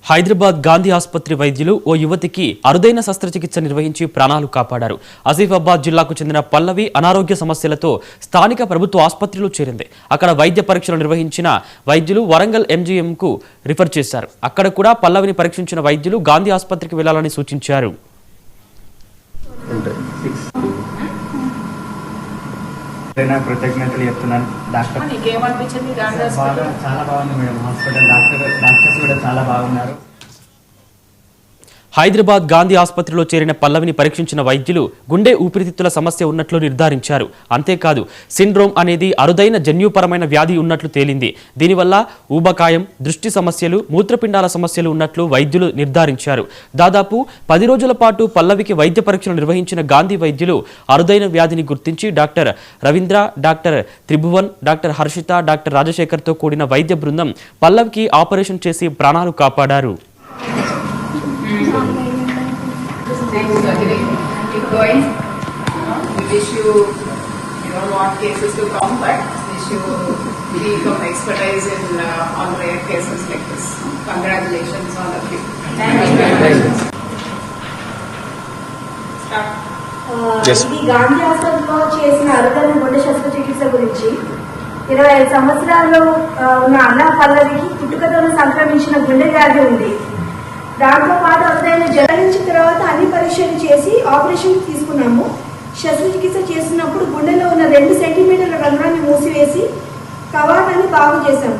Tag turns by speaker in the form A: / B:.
A: హైదరాబాద్ గాంధీ ఆసుపత్రి వైద్యులు ఓ యువతికి అరుదైన శస్త్రచికిత్స నిర్వహించి ప్రాణాలు కాపాడారు. ఆసిఫాబాద్ జిల్లాకు చెందిన పల్లవి అనారోగ్య సమస్యలతో స్థానిక ప్రభుత్వ ఆసుపత్రిలో చేరింది. అక్కడ వైద్య పరీక్షలు నిర్వహించిన వైద్యులు వరంగల్ ఎంజీఎంకు రిఫర్ చేశారు. అక్కడ కూడా పల్లవిని పరీక్షించిన వైద్యులు గాంధీ ఆసుపత్రికి వెళ్లాలని సూచించారు.
B: కృతజ్ఞతలు చెప్తున్నాను డాక్టర్. చాలా బాగుంది మేడం. హాస్పిటల్ డాక్టర్స్ కూడా చాలా బాగున్నారు.
A: హైదరాబాద్ గాంధీ ఆసుపత్రిలో చేరిన పల్లవిని పరీక్షించిన వైద్యులు గుండె ఊపిరితిత్తుల సమస్య ఉన్నట్లు నిర్ధారించారు. అంతేకాదు సిండ్రోమ్ అనేది అరుదైన జన్యుపరమైన వ్యాధి ఉన్నట్లు తేలింది. దీనివల్ల ఊబకాయం, దృష్టి సమస్యలు, మూత్రపిండాల సమస్యలు ఉన్నట్లు వైద్యులు నిర్ధారించారు. దాదాపు 10 రోజుల పాటు పల్లవికి వైద్య పరీక్షలు నిర్వహించిన గాంధీ వైద్యులు అరుదైన వ్యాధిని గుర్తించి doctor Ravindra, doctor Tribhuvan, doctor Harshita, doctor రాజశేఖర్తో కూడిన వైద్య బృందం పల్లవికి ఆపరేషన్ చేసి ప్రాణాలు కాపాడారు.
C: Keep going. We wish you don't want cases to come, but wish you become expertise in on rare cases like this. Congratulations all of you. Thank you. Start.
D: ఇది గాంధీ హాస్పిటల్లో చేసిన అరుదైన గుండె శస్త్రచికిత్స గురించి 25 సంవత్సరాల్లో ఉన్న అన్న పల్లవికి పుట్టుకతోనే సంక్రమించిన గుండె వ్యాధి ఉంది. దాంతో పాటు అరుదైన జన్మించిన తర్వాత అన్ని పరీక్షలు చేసి ఆపరేషన్ తీసుకున్నాము. శస్త్రచికిత్స చేసినప్పుడు గుండెలో ఉన్న 2 సెంటీమీటర్ల రంధ్రాన్ని మూసివేసి కవాటాన్ని బాగు చేశాము.